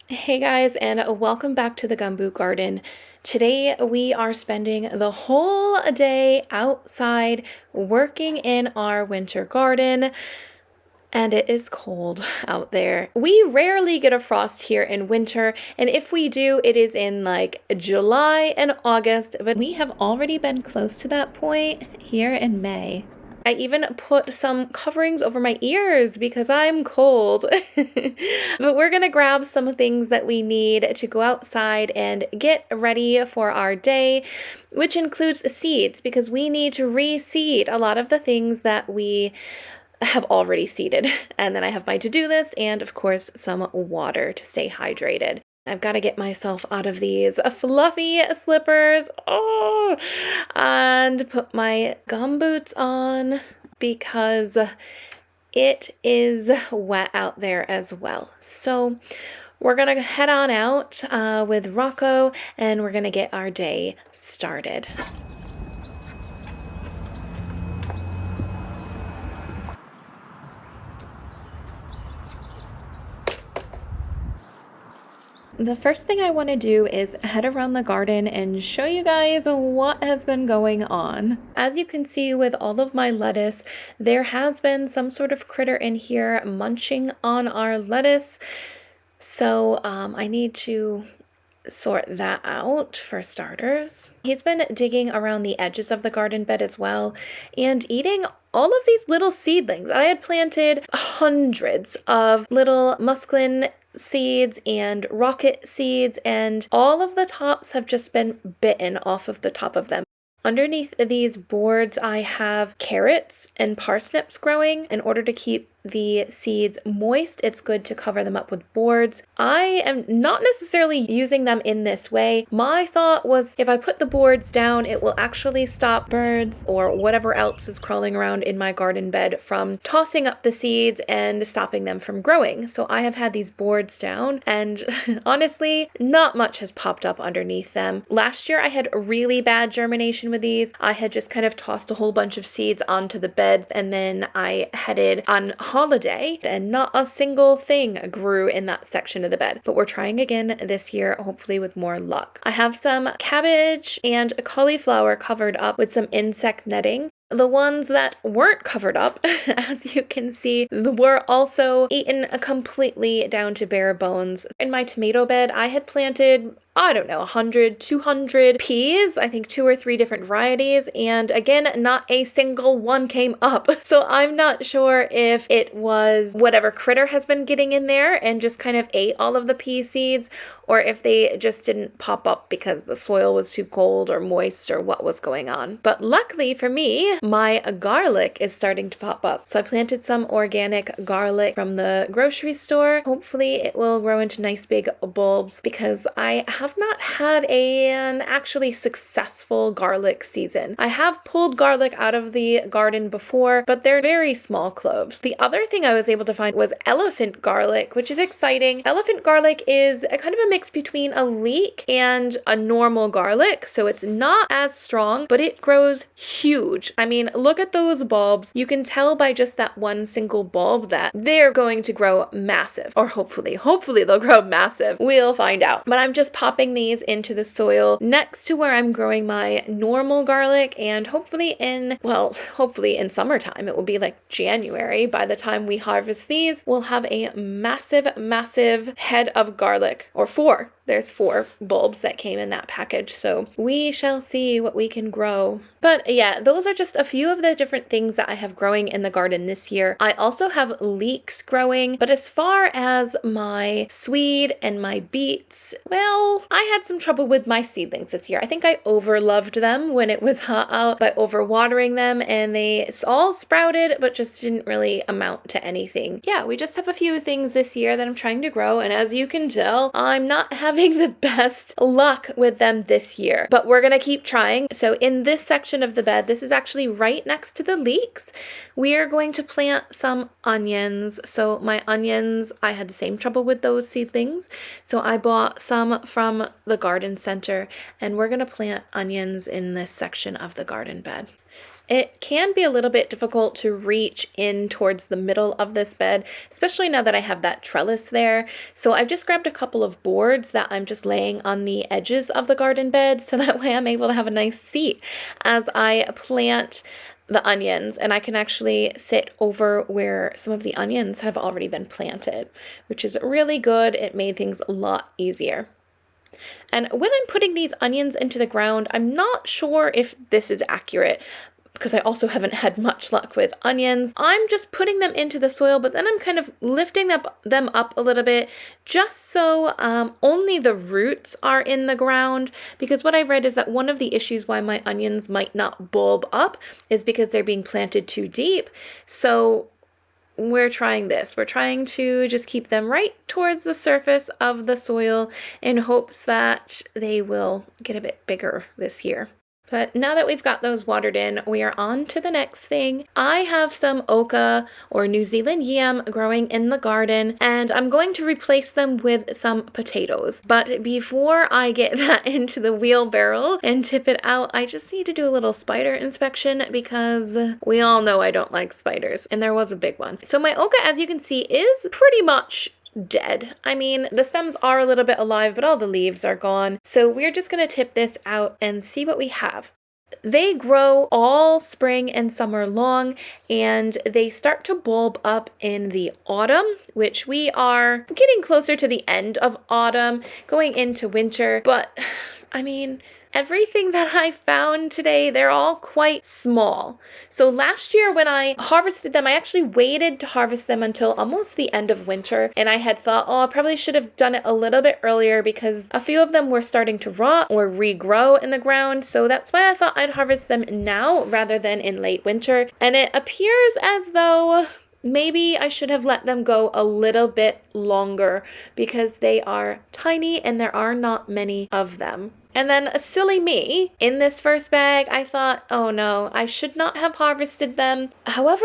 Hey guys, and welcome back to the Gumboot Garden. Today we are spending the whole day outside working in our winter garden, and it is cold out there. We rarely get a frost here in winter, and if we do, it is in like July and August, but we have already been close to that point here in May. I even put some coverings over my ears because I'm cold. But we're gonna grab some things that we need to go outside and get ready for our day, which includes seeds because we need to reseed a lot of the things that we have already seeded. And then I have my to-do list and of course some water to stay hydrated. I've got to get myself out of these fluffy slippers, and put my gum boots on because it is wet out there as well. So we're gonna head on out with Rocco and we're gonna get our day started. The first thing I want to do is head around the garden and show you guys what has been going on. As you can see with all of my lettuce, there has been some sort of critter in here munching on our lettuce. So I need to sort that out for starters. He's been digging around the edges of the garden bed as well and eating all of these little seedlings. I had planted hundreds of little musclin seeds and rocket seeds, and all of the tops have just been bitten off of the top of them. Underneath these boards, I have carrots and parsnips growing. In order to keep the seeds moist, it's good to cover them up with boards. I am not necessarily using them in this way. My thought was if I put the boards down, it will actually stop birds or whatever else is crawling around in my garden bed from tossing up the seeds and stopping them from growing. So I have had these boards down and honestly, not much has popped up underneath them. Last year I had really bad germination with these. I had just kind of tossed a whole bunch of seeds onto the bed and then I headed on holiday and not a single thing grew in that section of the bed. But we're trying again this year, hopefully with more luck. I have some cabbage and cauliflower covered up with some insect netting. The ones that weren't covered up, as you can see, were also eaten completely down to bare bones. In my tomato bed, I had planted, I don't know, 100, 200 peas, I think 2 or 3 different varieties, and again, not a single one came up. So I'm not sure if it was whatever critter has been getting in there and just kind of ate all of the pea seeds, or if they just didn't pop up because the soil was too cold or moist or what was going on. But luckily for me, my garlic is starting to pop up. So I planted some organic garlic from the grocery store. Hopefully it will grow into nice big bulbs because I have not had an actually successful garlic season. I have pulled garlic out of the garden before, but they're very small cloves. The other thing I was able to find was elephant garlic, which is exciting. Elephant garlic is a kind of a mix between a leek and a normal garlic, so it's not as strong, but it grows huge. I mean, look at those bulbs. You can tell by just that one single bulb that they're going to grow massive, or hopefully they'll grow massive. We'll find out. But I'm just popping these into the soil next to where I'm growing my normal garlic, and hopefully in summertime, it will be like January. By the time we harvest these, we'll have a massive head of garlic, or 4. There's 4 bulbs that came in that package, so we shall see what we can grow. But yeah, those are just a few of the different things that I have growing in the garden this year. I also have leeks growing, but as far as my swede and my beets, well, I had some trouble with my seedlings this year. I think I overloved them when it was hot out by overwatering them, and they all sprouted, but just didn't really amount to anything. Yeah, we just have a few things this year that I'm trying to grow, and as you can tell, I'm not having the best luck with them this year, but we're gonna keep trying. So in this section of the bed, this is actually right next to the leeks, we are going to plant some onions. So my onions, I had the same trouble with those seedlings, so I bought some from the garden center, and we're gonna plant onions in this section of the garden bed. It can be a little bit difficult to reach in towards the middle of this bed, especially now that I have that trellis there. So I've just grabbed a couple of boards that I'm just laying on the edges of the garden bed, so that way I'm able to have a nice seat as I plant the onions, and I can actually sit over where some of the onions have already been planted, which is really good. It made things a lot easier. And when I'm putting these onions into the ground, I'm not sure if this is accurate, because I also haven't had much luck with onions. I'm just putting them into the soil, but then I'm kind of lifting them up a little bit, just so only the roots are in the ground, because what I've read is that one of the issues why my onions might not bulb up is because they're being planted too deep. So we're trying this. We're trying to just keep them right towards the surface of the soil in hopes that they will get a bit bigger this year. But now that we've got those watered in, we are on to the next thing. I have some oca or New Zealand yam growing in the garden, and I'm going to replace them with some potatoes. But before I get that into the wheelbarrow and tip it out, I just need to do a little spider inspection, because we all know I don't like spiders, and there was a big one. So my oca, as you can see, is pretty much dead. I mean, the stems are a little bit alive, but all the leaves are gone. So we're just going to tip this out and see what we have. They grow all spring and summer long, and they start to bulb up in the autumn, which we are getting closer to the end of autumn, going into winter. But I mean, everything that I found today, they're all quite small. So last year when I harvested them, I actually waited to harvest them until almost the end of winter. And I had thought, oh, I probably should have done it a little bit earlier, because a few of them were starting to rot or regrow in the ground. So that's why I thought I'd harvest them now rather than in late winter. And it appears as though maybe I should have let them go a little bit longer, because they are tiny and there are not many of them. And then, silly me, in this first bag, I thought, oh no, I should not have harvested them. However,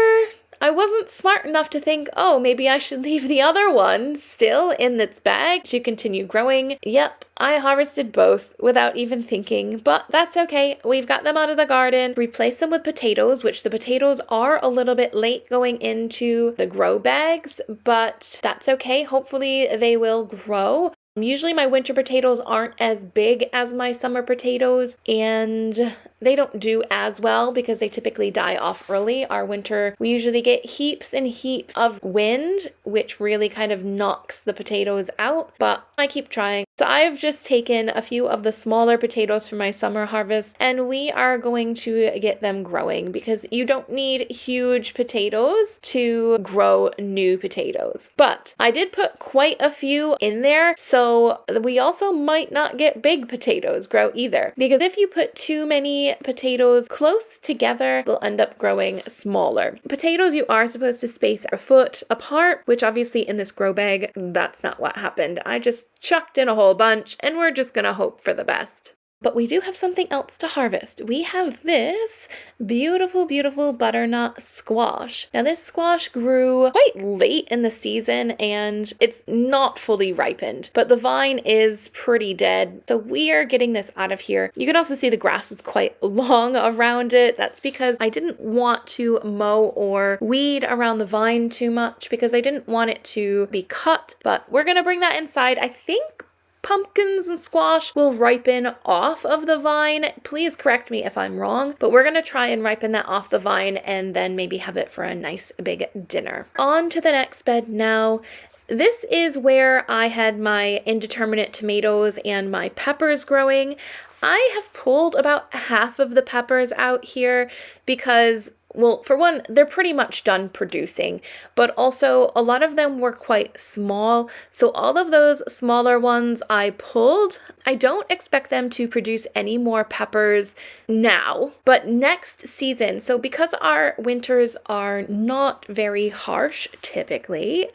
I wasn't smart enough to think, oh, maybe I should leave the other one still in this bag to continue growing. Yep, I harvested both without even thinking, but that's okay. We've got them out of the garden. Replace them with potatoes, which the potatoes are a little bit late going into the grow bags, but that's okay. Hopefully they will grow. Usually my winter potatoes aren't as big as my summer potatoes, and they don't do as well because they typically die off early. Our winter, we usually get heaps and heaps of wind, which really kind of knocks the potatoes out, but I keep trying. So I've just taken a few of the smaller potatoes from my summer harvest, and we are going to get them growing, because you don't need huge potatoes to grow new potatoes. But I did put quite a few in there, so we also might not get big potatoes grow either, because if you put too many potatoes close together, they'll end up growing smaller. Potatoes you are supposed to space a foot apart, which obviously in this grow bag, that's not what happened. I just chucked in a whole bunch, and we're just gonna hope for the best. But we do have something else to harvest. We have this beautiful, beautiful butternut squash. Now this squash grew quite late in the season, and it's not fully ripened, but the vine is pretty dead. So we are getting this out of here. You can also see the grass is quite long around it. That's because I didn't want to mow or weed around the vine too much, because I didn't want it to be cut, but we're gonna bring that inside. I think pumpkins and squash will ripen off of the vine. Please correct me if I'm wrong, but we're gonna try and ripen that off the vine and then maybe have it for a nice big dinner. On to the next bed now. This is where I had my indeterminate tomatoes and my peppers growing. I have pulled about half of the peppers out here because, well, for one, they're pretty much done producing, but also a lot of them were quite small. So all of those smaller ones I pulled. I don't expect them to produce any more peppers now, but next season. So because our winters are not very harsh typically,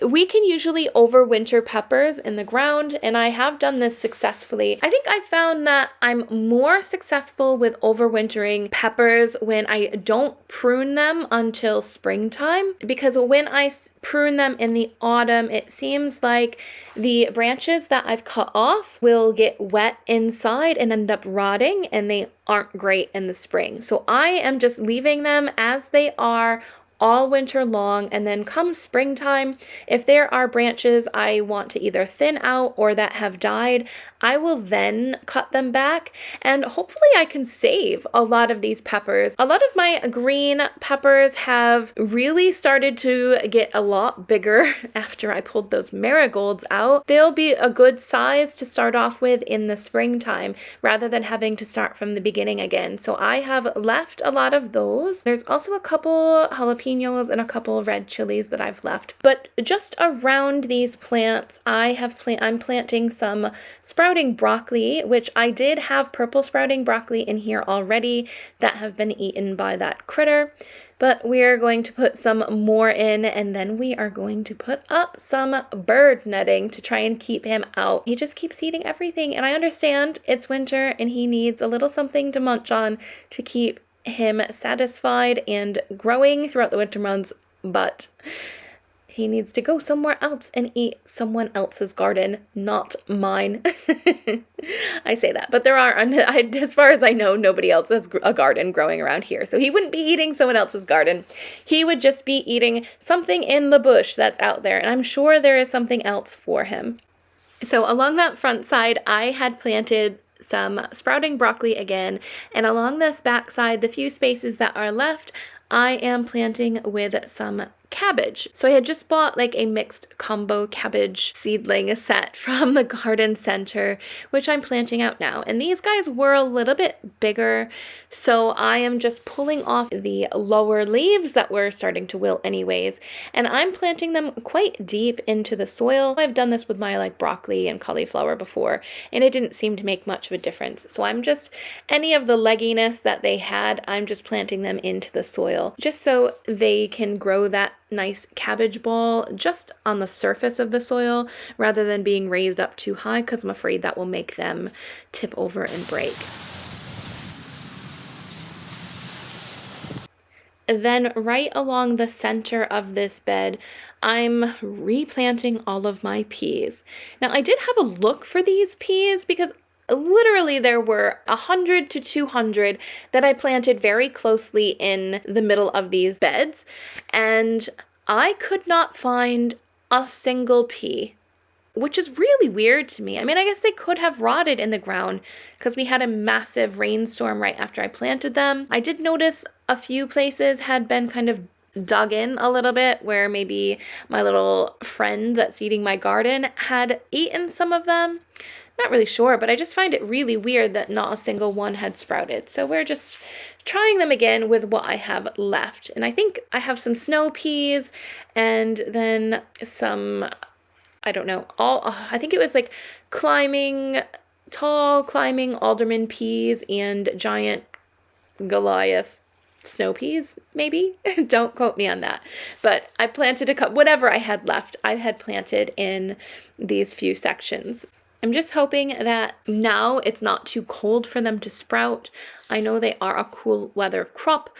we can usually overwinter peppers in the ground, and I have done this successfully. I think I found that I'm more successful with overwintering peppers when I don't don't prune them until springtime, because when I prune them in the autumn, it seems like the branches that I've cut off will get wet inside and end up rotting, and they aren't great in the spring. So I am just leaving them as they are all winter long, and then come springtime, if there are branches I want to either thin out or that have died, I will then cut them back, and hopefully I can save a lot of these peppers. A lot of my green peppers have really started to get a lot bigger after I pulled those marigolds out. They'll be a good size to start off with in the springtime rather than having to start from the beginning again. So I have left a lot of those. There's also a couple jalapenos and a couple red chilies that I've left. But just around these plants, I'm planting some sprouting broccoli, which I did have purple sprouting broccoli in here already that have been eaten by that critter. But we're going to put some more in, and then we are going to put up some bird netting to try and keep him out. He just keeps eating everything, and I understand it's winter and he needs a little something to munch on to keep him satisfied and growing throughout the winter months, but he needs to go somewhere else and eat someone else's garden, not mine. I say that, but there are, as far as I know, nobody else has a garden growing around here, so he wouldn't be eating someone else's garden. He would just be eating something in the bush that's out there, and I'm sure there is something else for him. So along that front side, I had planted some sprouting broccoli again, and along this back side, the few spaces that are left, I am planting with some cabbage. So I had just bought like a mixed combo cabbage seedling set from the garden center, which I'm planting out now. And these guys were a little bit bigger, so I am just pulling off the lower leaves that were starting to wilt anyways, and I'm planting them quite deep into the soil. I've done this with my like broccoli and cauliflower before, and it didn't seem to make much of a difference. So I'm just, any of the legginess that they had, I'm just planting them into the soil just so they can grow that nice cabbage ball just on the surface of the soil rather than being raised up too high, because I'm afraid that will make them tip over and break. Then right along the center of this bed, I'm replanting all of my peas. Now I did have a look for these peas because literally there were 100 to 200 that I planted very closely in the middle of these beds, and I could not find a single pea, which is really weird to me. I mean, I guess they could have rotted in the ground because we had a massive rainstorm right after I planted them. I did notice a few places had been kind of dug in a little bit, where maybe my little friend that's eating my garden had eaten some of them. Not really sure, but I just find it really weird that not a single one had sprouted. So we're just trying them again with what I have left. And I think I have some snow peas and then some, I don't know, I think it was like tall climbing alderman peas and giant Goliath snow peas, maybe. Don't quote me on that. But I planted a couple, whatever I had left, I had planted in these few sections. I'm just hoping that now it's not too cold for them to sprout. I know they are a cool weather crop,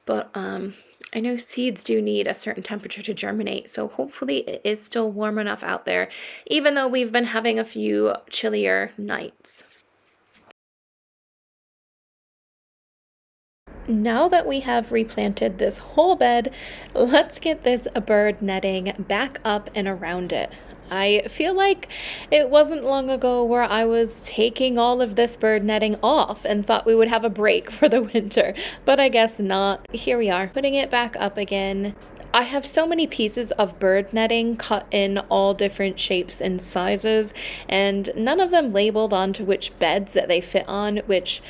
but I know seeds do need a certain temperature to germinate, so hopefully it is still warm enough out there, even though we've been having a few chillier nights. Now that we have replanted this whole bed, let's get this bird netting back up and around it. I feel like it wasn't long ago where I was taking all of this bird netting off and thought we would have a break for the winter, but I guess not. Here we are, putting it back up again. I have so many pieces of bird netting cut in all different shapes and sizes, and none of them labeled onto which beds that they fit on, which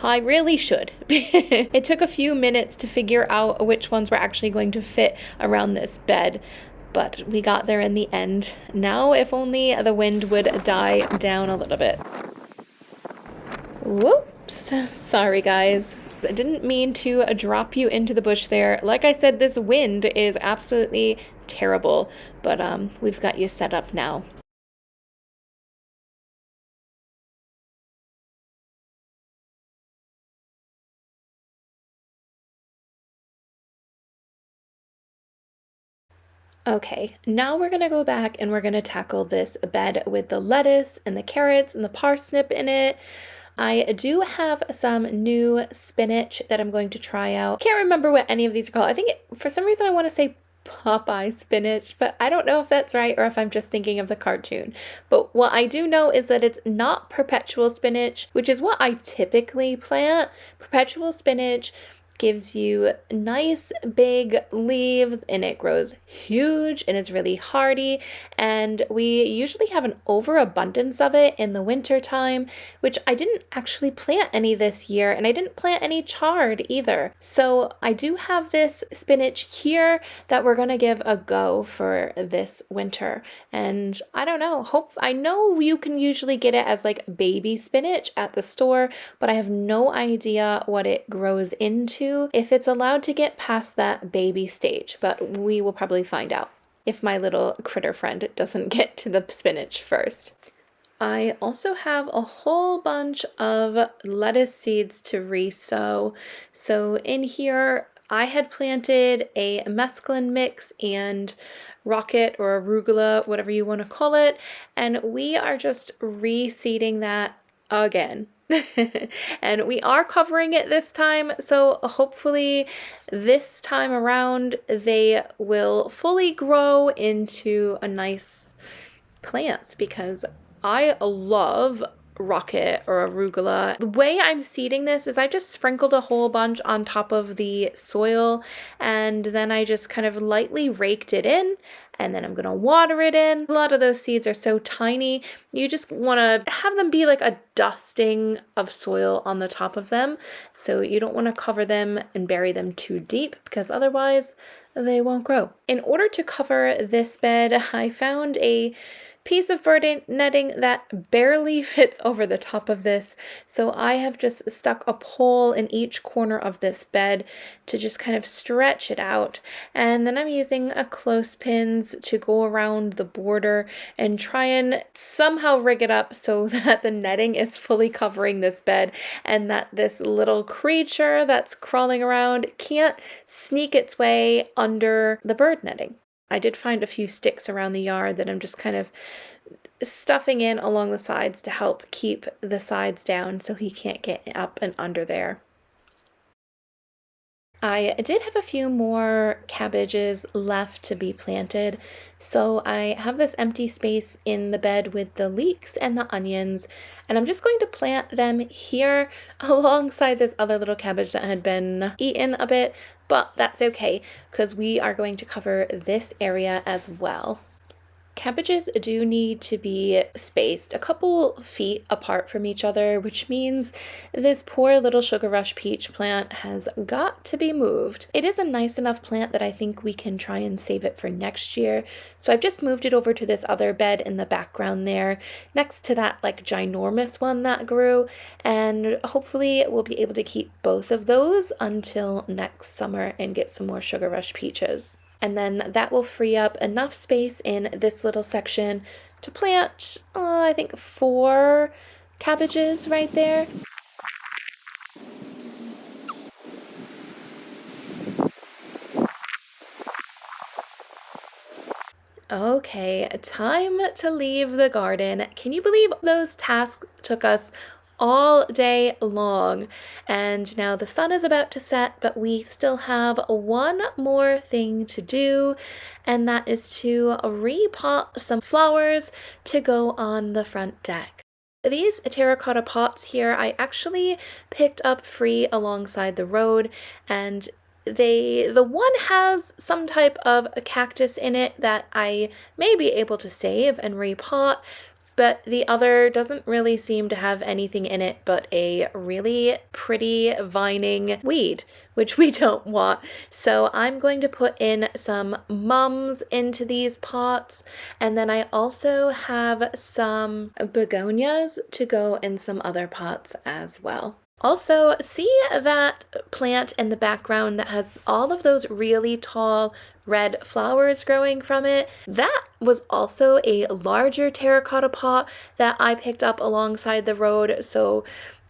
I really should. It took a few minutes to figure out which ones were actually going to fit around this bed, but we got there in the end. Now, if only the wind would die down a little bit. Whoops. Sorry, guys. I didn't mean to drop you into the bush there. Like I said, this wind is absolutely terrible, but we've got you set up now. Okay, now we're gonna go back and we're gonna tackle this bed with the lettuce and the carrots and the parsnip in it. I do have some new spinach that I'm going to try out. Can't remember what any of these are called. I think for some reason I want to say Popeye spinach, but I don't know if that's right or if I'm just thinking of the cartoon. But what I do know is that it's not perpetual spinach, which is what I typically plant. Perpetual spinach gives you nice big leaves and it grows huge and is really hardy, and we usually have an overabundance of it in the winter time, which I didn't actually plant any this year, and I didn't plant any chard either. So I do have this spinach here that we're gonna give a go for this winter, and I don't know, I know you can usually get it as like baby spinach at the store, but I have no idea what it grows into, if it's allowed to get past that baby stage, but we will probably find out if my little critter friend doesn't get to the spinach first. I also have a whole bunch of lettuce seeds to resow. So in here, I had planted a mesclun mix and rocket or arugula, whatever you want to call it, and we are just reseeding that again. And we are covering it this time, so hopefully this time around they will fully grow into a nice plants, because I love rocket or arugula. The way I'm seeding this is I just sprinkled a whole bunch on top of the soil, and then I just kind of lightly raked it in, and then I'm gonna water it in. A lot of those seeds are so tiny, you just wanna have them be like a dusting of soil on the top of them. So you don't wanna cover them and bury them too deep, because otherwise they won't grow. In order to cover this bed, I found a piece of bird netting that barely fits over the top of this. So I have just stuck a pole in each corner of this bed to just kind of stretch it out. And then I'm using a clothespins to go around the border and try and somehow rig it up so that the netting is fully covering this bed and that this little creature that's crawling around can't sneak its way under the bird netting. I did find a few sticks around the yard that I'm just kind of stuffing in along the sides to help keep the sides down so he can't get up and under there. I did have a few more cabbages left to be planted, so I have this empty space in the bed with the leeks and the onions, and I'm just going to plant them here alongside this other little cabbage that had been eaten a bit, but that's okay because we are going to cover this area as well. Cabbages do need to be spaced a couple feet apart from each other, which means this poor little sugar rush peach plant has got to be moved. It is a nice enough plant that I think we can try and save it for next year. So I've just moved it over to this other bed in the background there, next to that like ginormous one that grew, and hopefully we'll be able to keep both of those until next summer and get some more sugar rush peaches. And then that will free up enough space in this little section to plant, I think 4 cabbages right there. Okay, time to leave the garden. Can you believe those tasks took us all day long? And now the sun is about to set, but we still have one more thing to do, and that is to repot some flowers to go on the front deck. These terracotta pots here I actually picked up free alongside the road, and the one has some type of a cactus in it that I may be able to save and repot, but the other doesn't really seem to have anything in it but a really pretty vining weed, which we don't want. So I'm going to put in some mums into these pots, and then I also have some begonias to go in some other pots as well. Also, see that plant in the background that has all of those really tall red flowers growing from it? That was also a larger terracotta pot that I picked up alongside the road. So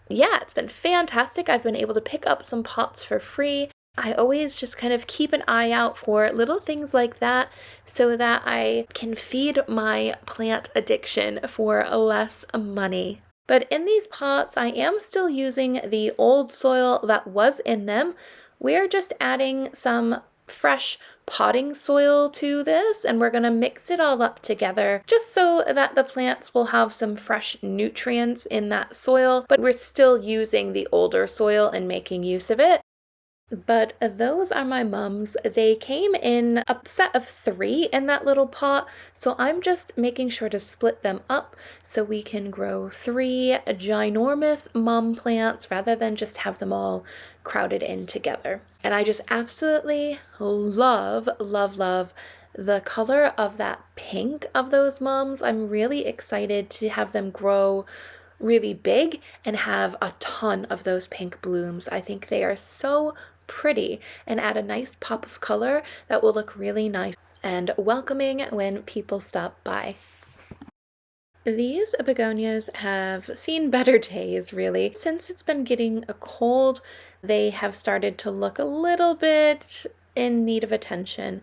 yeah, it's been fantastic. I've been able to pick up some pots for free. I always just kind of keep an eye out for little things like that so that I can feed my plant addiction for less money. But in these pots, I am still using the old soil that was in them. We're just adding some fresh potting soil to this, and we're going to mix it all up together just so that the plants will have some fresh nutrients in that soil, but we're still using the older soil and making use of it. But those are my mums. They came in a set of 3 in that little pot, so I'm just making sure to split them up so we can grow 3 ginormous mum plants rather than just have them all crowded in together. And I just absolutely love, love, love the color of that pink of those mums. I'm really excited to have them grow really big and have a ton of those pink blooms. I think they are so pretty and add a nice pop of color that will look really nice and welcoming when people stop by. These begonias have seen better days, really. Since it's been getting cold, they have started to look a little bit in need of attention.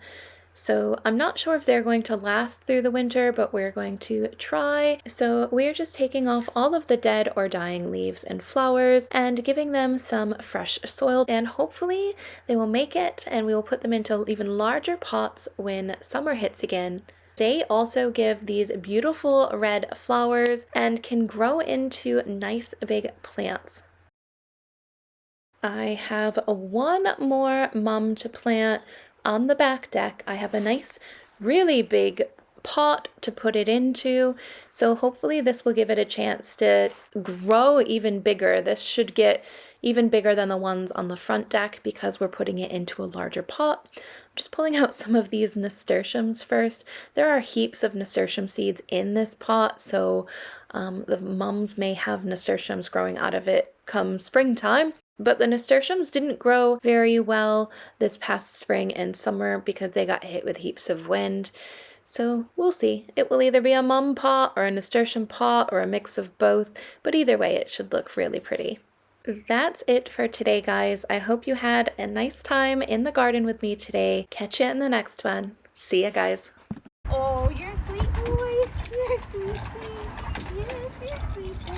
So I'm not sure if they're going to last through the winter, but we're going to try. So we're just taking off all of the dead or dying leaves and flowers and giving them some fresh soil, and hopefully they will make it and we will put them into even larger pots when summer hits again. They also give these beautiful red flowers and can grow into nice big plants. I have one more mum to plant on the back deck. I have a nice, really big pot to put it into, so hopefully this will give it a chance to grow even bigger. This should get even bigger than the ones on the front deck because we're putting it into a larger pot. I'm just pulling out some of these nasturtiums first. There are heaps of nasturtium seeds in this pot, so the mums may have nasturtiums growing out of it come springtime. But the nasturtiums didn't grow very well this past spring and summer because they got hit with heaps of wind. So we'll see. It will either be a mum pot or a nasturtium pot or a mix of both, but either way it should look really pretty. That's it for today, guys. I hope you had a nice time in the garden with me today. Catch you in the next one. See ya, guys. Oh, you're a sweet boy. You're a sweet boy. Yes, you're a sweet boy.